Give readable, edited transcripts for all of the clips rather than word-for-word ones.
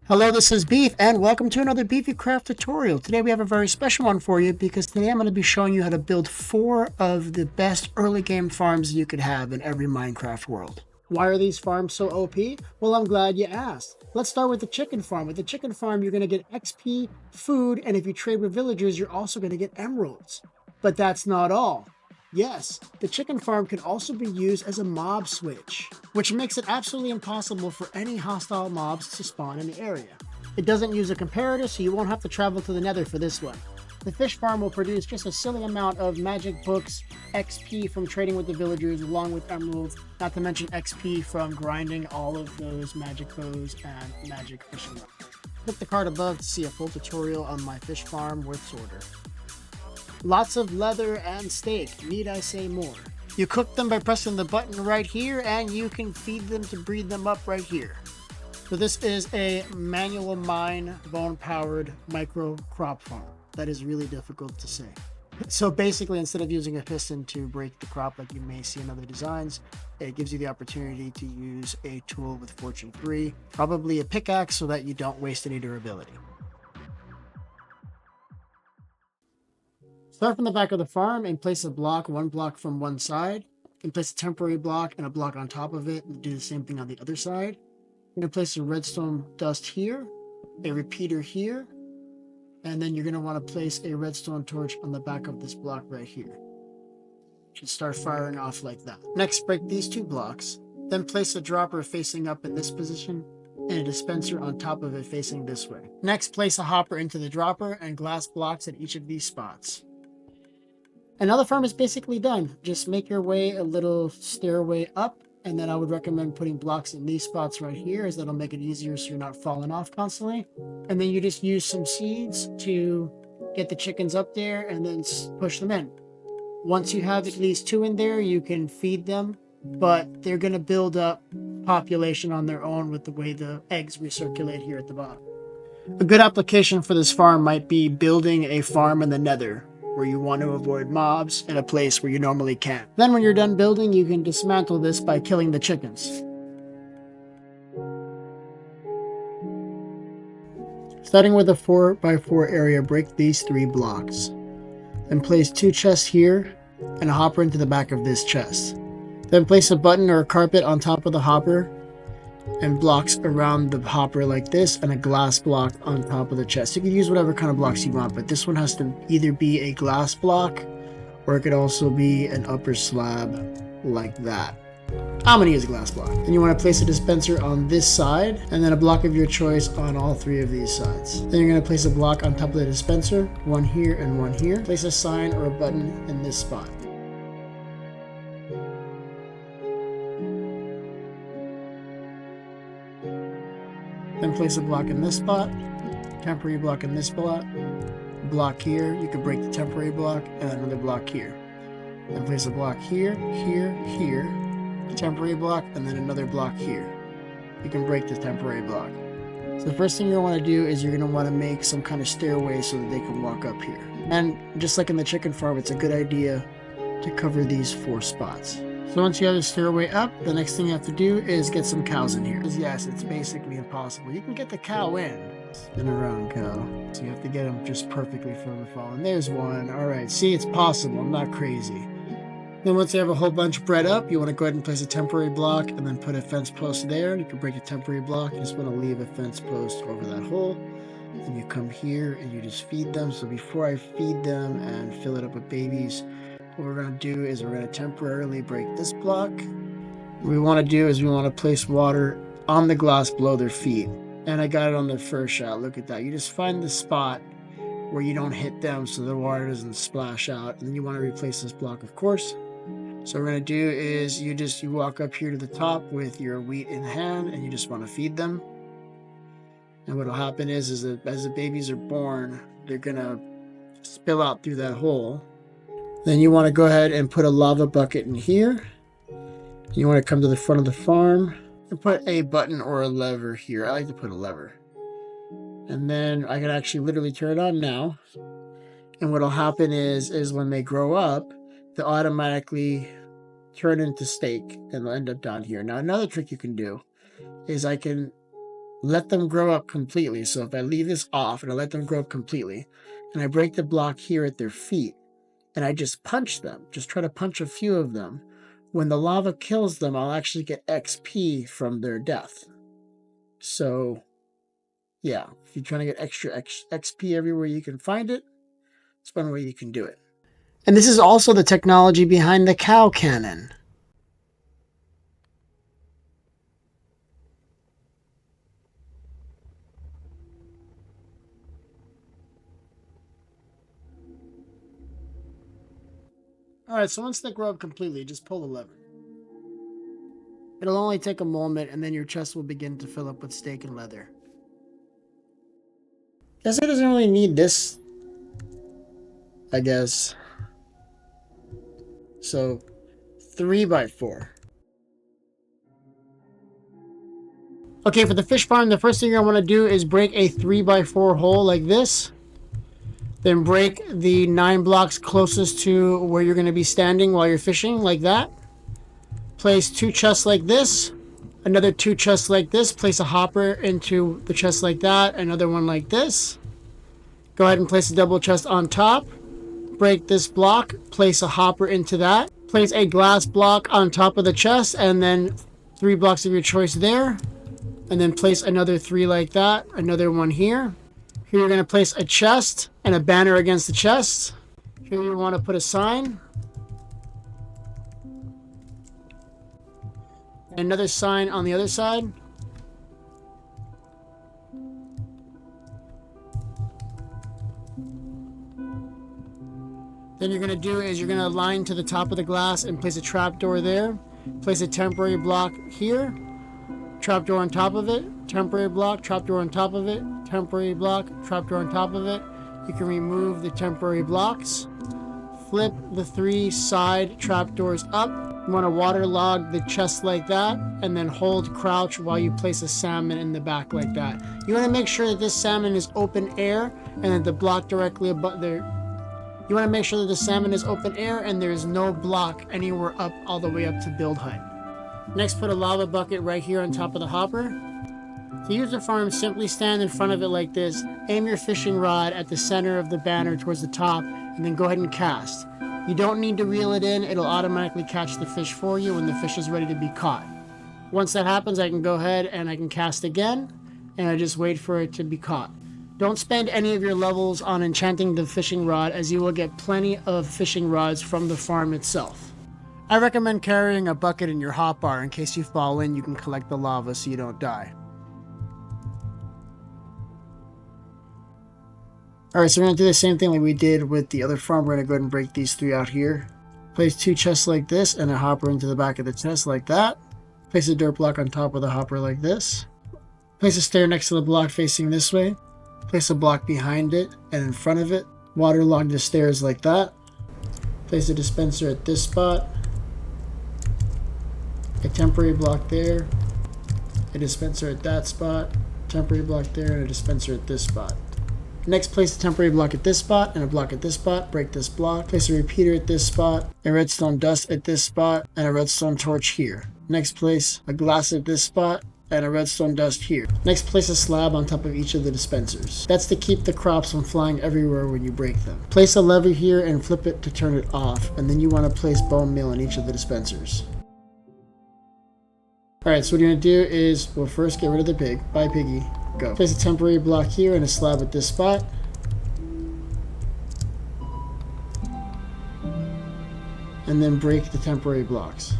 Hello, this is Beef, and welcome to another BeefyCraft tutorial. Today we have a very special one for you because today I'm going to be showing you how to build 4 of the best early game farms you could have in every Minecraft world. Why are these farms so OP? Well, I'm glad you asked. Let's start with the chicken farm. With the chicken farm, you're going to get XP, food, and if you trade with villagers, you're also going to get emeralds. But that's not all. Yes, the chicken farm can also be used as a mob switch, which makes it absolutely impossible for any hostile mobs to spawn in the area. It doesn't use a comparator, so you won't have to travel to the Nether for this one. The fish farm will produce just a silly amount of magic books, XP from trading with the villagers, along with emeralds, not to mention XP from grinding all of those magic bows and magic fishing rods. Click the card above to see a full tutorial on my fish farm with sorter. Lots of leather and steak, need I say more? You cook them by pressing the button right here, and you can feed them to breed them up right here. So this is a manual mine, bone-powered micro crop farm. That is really difficult to say. So basically, instead of using a piston to break the crop like you may see in other designs, it gives you the opportunity to use a tool with Fortune 3, probably a pickaxe so that you don't waste any durability. Start from the back of the farm and place a block, one block from one side. And place a temporary block and a block on top of it and do the same thing on the other side. You're going to place a redstone dust here, a repeater here, and then you're going to want to place a redstone torch on the back of this block right here. Should start firing off like that. Next, break these 2 blocks. Then place a dropper facing up in this position and a dispenser on top of it facing this way. Next, place a hopper into the dropper and glass blocks at each of these spots. And now the farm is basically done. Just make your way a little stairway up, and then I would recommend putting blocks in these spots right here, as that'll make it easier so you're not falling off constantly. And then you just use some seeds to get the chickens up there and then push them in. Once you have at least 2 in there, you can feed them, but they're going to build up population on their own with the way the eggs recirculate here at the bottom. A good application for this farm might be building a farm in the Nether, where you want to avoid mobs in a place where you normally can't. Then when you're done building, you can dismantle this by killing the chickens. Starting with a 4x4 area, break these 3 blocks. Then place 2 chests here and a hopper into the back of this chest. Then place a button or a carpet on top of the hopper and blocks around the hopper like this, and a glass block on top of the chest. You can use whatever kind of blocks you want, but this one has to either be a glass block or it could also be an upper slab like that. I'm going to use a glass block. Then you want to place a dispenser on this side and then a block of your choice on all 3 of these sides. Then you're going to place a block on top of the dispenser, one here and one here. Place a sign or a button in this spot. Then place a block in this spot, temporary block in this spot, block here. You can break the temporary block, and another block here. Then place a block here, here, here, temporary block, and then another block here. You can break the temporary block. So the first thing you're going to want to do is you're going to want to make some kind of stairway so that they can walk up here. And just like in the chicken farm, it's a good idea to cover these 4 spots. So once you have the stairway up, the next thing you have to do is get some cows in here. Because yes, it's basically impossible. You can get the cow in. Spin around, cow. So you have to get them just perfectly for them to fall. And there's one. Alright, see, it's possible. I'm not crazy. Then once you have a whole bunch bred up, you want to go ahead and place a temporary block and then put a fence post there. You can break a temporary block. You just want to leave a fence post over that hole. And you come here and you just feed them. So before I feed them and fill it up with babies, what we're going to do is we're going to temporarily break this block. What we want to do is we want to place water on the glass below their feet. And I got it on the first shot. Look at that. You just find the spot where you don't hit them so the water doesn't splash out. And then you want to replace this block, of course. So what we're going to do is you walk up here to the top with your wheat in hand and you just want to feed them. And what will happen is that as the babies are born, they're going to spill out through that hole. Then you want to go ahead and put a lava bucket in here. You want to come to the front of the farm and put a button or a lever here. I like to put a lever. And then I can actually literally turn it on now. And what will happen is when they grow up, they'll automatically turn into steak and they'll end up down here. Now another trick you can do is I can let them grow up completely. So if I leave this off and I let them grow up completely, and I break the block here at their feet, and I just punch them, just try to punch a few of them, when the lava kills them, I'll actually get XP from their death. So, yeah, if you're trying to get extra XP everywhere you can find it, it's one way you can do it. And this is also the technology behind the cow cannon. Alright, so once they grow up completely, just pull the lever. It'll only take a moment, and then your chest will begin to fill up with steak and leather. Guess it doesn't really need this, I guess. So, 3x4. Okay, for the fish farm, the first thing I want to do is break a 3x4 hole like this. Then break the 9 blocks closest to where you're going to be standing while you're fishing, like that. Place 2 chests like this. Another 2 chests like this. Place a hopper into the chest like that. Another one like this. Go ahead and place a double chest on top. Break this block. Place a hopper into that. Place a glass block on top of the chest, and then 3 blocks of your choice there. And then place another 3 like that. Another one here. Here you're going to place a chest and a banner against the chest. Here you want to put a sign. Another sign on the other side. Then you're going to do is you're going to align to the top of the glass and place a trapdoor there. Place a temporary block here. Trapdoor on top of it. Temporary block, trapdoor on top of it. Temporary block, trapdoor on top of it. You can remove the temporary blocks. Flip the 3 side trapdoors up. You want to waterlog the chest like that, and then hold crouch while you place a salmon in the back like that. You want to make sure that this salmon is open air and that the block directly above there. You want to make sure that the salmon is open air and there is no block anywhere up all the way up to build height. Next, put a lava bucket right here on top of the hopper. To use the farm, simply stand in front of it like this, aim your fishing rod at the center of the banner towards the top, and then go ahead and cast. You don't need to reel it in, it'll automatically catch the fish for you when the fish is ready to be caught. Once that happens, I can go ahead and I can cast again, and I just wait for it to be caught. Don't spend any of your levels on enchanting the fishing rod, as you will get plenty of fishing rods from the farm itself. I recommend carrying a bucket in your hotbar in case you fall in, you can collect the lava so you don't die. Alright, so we're going to do the same thing like we did with the other farm. We're going to go ahead and break these 3 out here. Place 2 chests like this and a hopper into the back of the chest like that. Place a dirt block on top of the hopper like this. Place a stair next to the block facing this way. Place a block behind it and in front of it. Waterlog the stairs like that. Place a dispenser at this spot. A temporary block there. A dispenser at that spot. Temporary block there and a dispenser at this spot. Next, place a temporary block at this spot and a block at this spot. Break this block. Place a repeater at this spot, a redstone dust at this spot, and a redstone torch here. Next, place a glass at this spot and a redstone dust here. Next, place a slab on top of each of the dispensers. That's to keep the crops from flying everywhere when you break them. Place a lever here and flip it to turn it off, and then you want to place bone meal in each of the dispensers. Alright, so what you're going to do is, we'll first get rid of the pig. Bye, piggy. Go. Place a temporary block here and a slab at this spot. And then break the temporary blocks.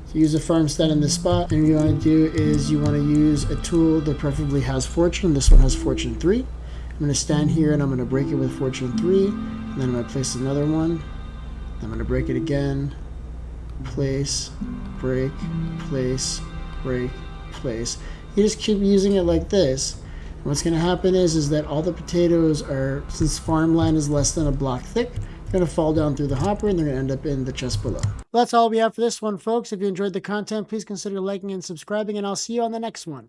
So use a farmstead in this spot, and what you want to do is you want to use a tool that preferably has fortune. This one has fortune 3. I'm going to stand here and I'm going to break it with fortune 3, and then I'm going to place another one. I'm going to break it again, place, break, place, break, place. You just keep using it like this. And what's going to happen is that all the potatoes are, since farmland is less than a block thick, they're going to fall down through the hopper and they're going to end up in the chest below. Well, that's all we have for this one, folks. If you enjoyed the content, please consider liking and subscribing, and I'll see you on the next one.